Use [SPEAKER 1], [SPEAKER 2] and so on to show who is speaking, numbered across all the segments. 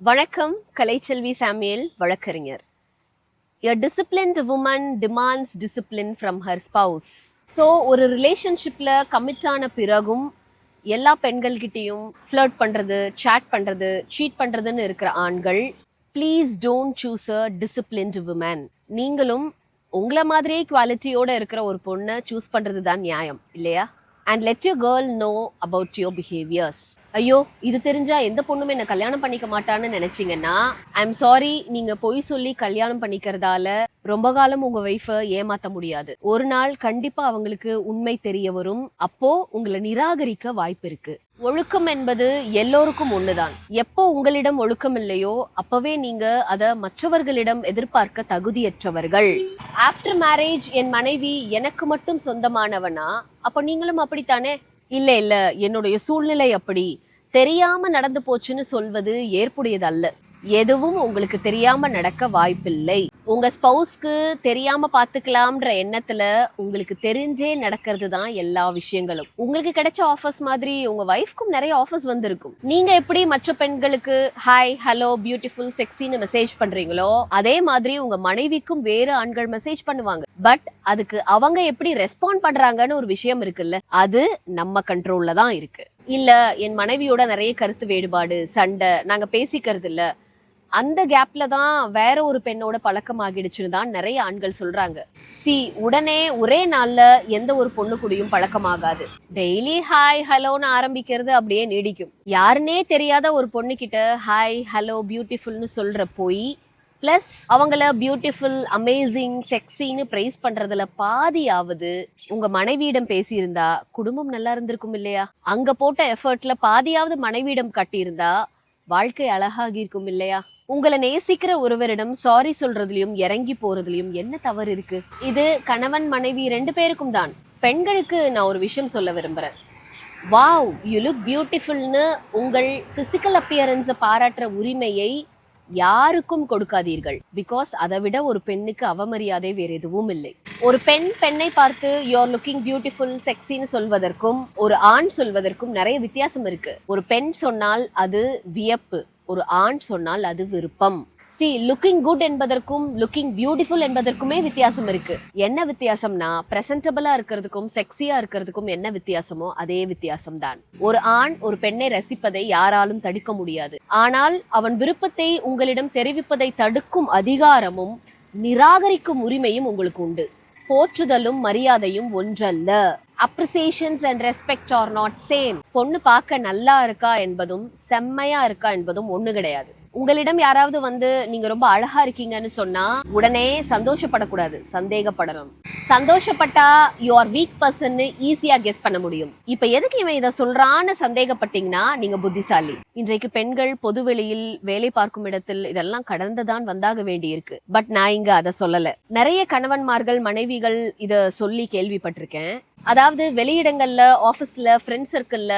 [SPEAKER 1] வணக்கம். கலைச்செல்வி சாமுவேல், வழக்கறிஞர். A disciplined woman demands discipline from her spouse. So ஒரு ரிலேஷன்ஷிப்பில் கமிட் ஆன பிறகும் எல்லா பெண்கள்கிட்டையும் ஃப்ளர்ட் பண்ணுறது, சேட் பண்ணுறது, சீட் பண்ணுறதுன்னு இருக்கிற ஆண்கள், please don't choose a disciplined woman. நீங்களும் உங்களை மாதிரியே குவாலிட்டியோடு இருக்கிற ஒரு பொண்ணை சூஸ் பண்ணுறது தான் நியாயம் இல்லையா? And let your girl know about your behaviours. ஐயோ, இது தெரிஞ்சா எந்த பொண்ணும் என்ன கல்யாணம் பண்ணிக்க மாட்டான்னு நினைச்சீங்கன்னா ஐம் சாரி. நீங்க பொய் சொல்லி கல்யாணம் பண்ணிக்கிறதால ரொம்ப காலம் உங்க வைஃபை ஏமாத்த முடியாது. ஒரு நாள் கண்டிப்பா அவங்களுக்கு உண்மை தெரிய வரும். அப்போ உங்களை நிராகரிக்க வாய்ப்பு இருக்கு. ஒழுக்கம் என்பது எல்லோருக்கும் ஒண்ணுதான். எப்போ உங்களிடம் ஒழுக்கம் இல்லையோ அப்பவே நீங்க அதை மற்றவர்களிடம் எதிர்பார்க்க தகுதியற்றவர்கள். ஆஃப்டர் மேரேஜ் என் மனைவி எனக்கு மட்டும் சொந்தமானவனா? அப்ப நீங்களும் அப்படித்தானே? இல்ல இல்ல, என்னுடைய சூழ்நிலை அப்படி, தெரியாம நடந்து போச்சுன்னு சொல்வது ஏற்புடையதல்ல. எதுவும் உங்களுக்கு தெரியாம நடக்க வாய்ப்பில்லை. உங்க ஸ்பௌஸ்க்கு தெரியாம பாத்துக்கலாம்ன்ற எண்ணத்துல உங்களுக்கு தெரிஞ்சே நடக்கிறது தான் எல்லா விஷயங்களும். உங்களுக்கு கிடைச்ச ஆஃபர்ஸ் மாதிரி உங்க வைஃப்க்கும் நிறைய ஆஃபர்ஸ் வந்திருக்கும். நீங்க எப்படி மற்ற பெண்களுக்கு ஹாய், ஹலோ, பியூட்டிஃபுல், செக்ஸின்னு மெசேஜ் பண்றீங்களோ அதே மாதிரி உங்க மனைவிக்கும் வேறு ஆண்கள் மெசேஜ் பண்ணுவாங்க. பட் அதுக்கு அவங்க எப்படி ரெஸ்பாண்ட் பண்றாங்கன்னு ஒரு விஷயம் இருக்குல்ல, அது நம்ம கண்ட்ரோல்ல தான் இருக்கு. இல்ல என் மனைவியோட நிறைய கருத்து வேறுபாடு, சண்டை, நாங்க பேசிக்கிறது இல்ல, அந்த கேப்ல தான் வேற ஒரு பெண்ணோட பழக்கம் ஆகிடுச்சுன்னு தான் நிறைய ஆண்கள் சொல்றாங்க. உடனே ஒரே நாள்ல எந்த ஒரு பொண்ணு கூடயும் பழக்கமாகாது. டெய்லி ஹாய் ஹலோன்னு ஆரம்பிக்கிறது அப்படியே நீடிக்கும். யாருன்னே தெரியாத ஒரு பொண்ணு கிட்ட ஹாய், ஹலோ, பியூட்டிஃபுல்னு சொல்ற போய் பிளஸ் அவங்கள பியூட்டிஃபுல், அமேசிங், செக்ஸின்னு பிரைஸ் பண்றதுல பாதியாவது உங்க மனைவியிடம் பேசியிருந்தா குடும்பம் நல்லா இருந்திருக்கும் இல்லையா? அங்க போட்ட எஃபர்ட்ல பாதியாவது மனைவியிடம் கட்டியிருந்தா வாழ்க்கை அழகாகி இருக்கும் இல்லையா? உங்களை நேசிக்கிற ஒருவரிடம் சாரி சொல்றதுலயும் இறங்கி போறதுலயும் என்ன தவறு இருக்கு? இது கணவன் மனைவி ரெண்டு பேருக்கும் தான். பெண்களுக்கு நான் ஒரு விஷயம் சொல்ல விரும்புறேன். வாவ், யூ லுக் பியூட்டிஃபுல்னு உங்கள் பிசிக்கல் அப்பியரன்ஸை பாராட்டுற உரிமையை யாருக்கும் கொடுக்காதீர்கள். பிகாஸ் அதை விட ஒரு பெண்ணுக்கு அவமரியாதை வேற எதுவும் இல்லை. ஒரு பெண்ணை பார்த்து யூஆர் லுக்கிங் பியூட்டிஃபுல், செக்ஸின்னு சொல்வதற்கும் ஒரு ஆண் சொல்வதற்கும் நிறைய வித்தியாசம் இருக்கு. ஒரு பெண் சொன்னால் அது வியப்பு, ஒரு ஆண் சொன்னால் அது விருப்பம். லுக்கிங் குட் என்பதற்கும் லுக்கிங் பியூட்டிஃபுல் என்பதற்குமே வித்தியாசம் இருக்கு. என்ன வித்தியாசம்னா, பிரசன்டபிளா இருக்கிறதுக்கும் செக்ஸியா இருக்கிறதுக்கும் என்ன வித்தியாசமோ அதே வித்தியாசம் தான். ஒரு ஆண் ஒரு பெண்ணை ரசிப்பதை யாராலும் தடுக்க முடியாது. ஆனால் அவன் விருப்பத்தை உங்களிடம் தெரிவிப்பதை தடுக்கும் அதிகாரமும் நிராகரிக்கும் உரிமையும் உங்களுக்கு உண்டு. போற்றுதலும் மரியாதையும் ஒன்றல்ல. Appreciations and respect are not same. பொண்ணு பார்க்க நல்லா இருக்கா என்பதும் செம்மையா இருக்கா என்பதும் ஒண்ணு கிடையாது. உங்களிடம் யாராவது வந்து நீங்க ரொம்ப அழகா இருக்கீங்கன்னு சொன்னா உடனே சந்தோஷப்படக்கூடாது, சந்தேகப்படணும். சந்தோஷப்பட்டா யூ ஆர் வீக் பர்சன் ஈஸியா கெஸ் பண்ண முடியும். இப்ப எதுக்கு இவன் இதை சொல்றான்னு சந்தேகப்பட்டீங்கன்னா நீங்க புத்திசாலி. இன்றைக்கு பெண்கள் பொதுவெளியில் வேலை பார்க்கும் இடத்தில் இதெல்லாம் கடந்துதான் வந்தாக வேண்டி இருக்கு. பட் நான் இங்க அதை சொல்லல. நிறைய கணவன்மார்கள், மனைவிகள் இத சொல்லி கேள்விப்பட்டிருக்கேன். அதாவது வெளியிடங்கள்ல, ஆபீஸ்ல, ஃப்ரெண்ட் சர்க்கிள்ல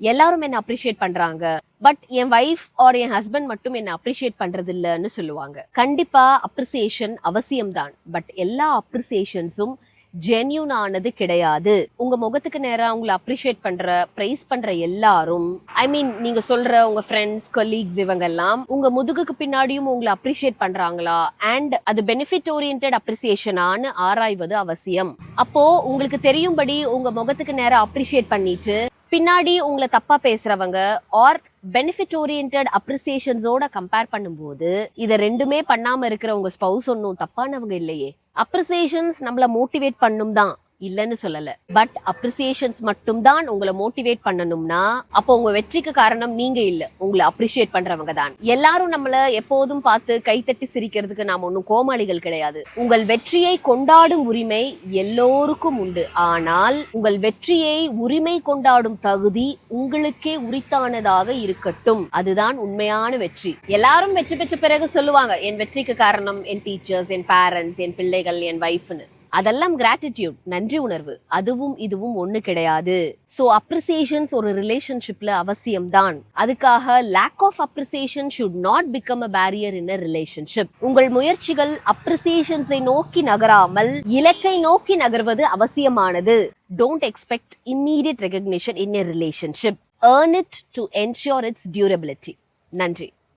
[SPEAKER 1] எல்லாரும் என்ன அப்ரிஷியேட் பண்றாங்க, பட் என் வைஃப் ஆர் என் ஹஸ்பண்ட் மட்டும் என்ன அப்ரிஷியேட் பண்றது இல்லைன்னு சொல்லுவாங்க. கண்டிப்பா அப்ரிசியேஷன் அவசியம்தான். பட் எல்லா அப்ரிசியேஷன்ஸும் ஜென்யூன் ஆனது கிடையாது. உங்க முகத்துக்கு நேரா உங்களை அப்ரிஷியேட் பண்ற, பிரைஸ் பண்ற எல்லாரும், ஐ மீன் நீங்க சொல்ற உங்க ஃப்ரெண்ட்ஸ், கொலீக்ஸ், இவங்க எல்லாம் உங்க முதுகுக்கு பின்னாடியும் உங்களை அப்ரிஷியேட் பண்றாங்களா அண்ட் அது பெனிஃபிட் ஓரியன்டட் அப்ரிசியேஷனான்னு ஆராய்வது அவசியம். அப்போ உங்களுக்கு தெரியும்படி உங்க முகத்துக்கு நேரா அப்ரிஷியேட் பண்ணிட்டு பின்னாடி உங்களை தப்பா பேசுறவங்க ஆர் பெனிஃபிட் ஓரியன்டட் அப்ரிசியேஷன்ஸோட கம்பேர் பண்ணும்போது இதை ரெண்டுமே பண்ணாம இருக்கிற உங்க ஸ்பௌஸ் ஒன்னும் தப்பானவங்க இல்லையே. அப்ரிசியேஷன்ஸ் நம்மள மோட்டிவேட் பண்ணும் தான், இல்லன்னு சொல்லல. பட் அப்ரிசியேஷன்ஸ் மட்டும் தான் உங்களை மோட்டிவேட் பண்ணணும்னா அப்போ உங்க வெற்றிக்கு காரணம் நீங்க இல்ல, உங்களை அப்ரிஷியேட் பண்றவங்க தான். எல்லாரும் நம்மள எப்போதும் பார்த்து கைத்தட்டி சிரிக்கிறதுக்கு நாம ஒன்னும் கோமாளிகள் கிடையாது. உங்கள் வெற்றியை கொண்டாடும் உரிமை எல்லோருக்கும் உண்டு. ஆனால் உங்கள் வெற்றியை உரிமை கொண்டாடும் தகுதி உங்களுக்கே உரித்தானதாக இருக்கட்டும். அதுதான் உண்மையான வெற்றி. எல்லாரும் வெற்றி பெற்ற பிறகு சொல்லுவாங்க என் வெற்றிக்கு காரணம் என் டீச்சர்ஸ், என் பேரண்ட்ஸ், என் பிள்ளைகள், என் வைஃப்னு. அதெல்லாம் கிராட்டிடியூட், நன்றி உணர்வு. அதுவும் இதுவும் ஒண்ணு கிடையாது. சோ அப்ரிசியேஷன்ஸ் ஒரு ரிலேஷன்ஷிப்ல அவசியம்தான். அதுக்காக lack of appreciation should not become a barrier in a relationship. உங்கள் முயற்சிகள் அப்ரிசியேஷன்ஸை நோக்கி நகராமல் இலக்கை நோக்கி நகர்வது அவசியமானது. Don't expect immediate recognition in a relationship. Earn it to ensure its durability. நன்றி.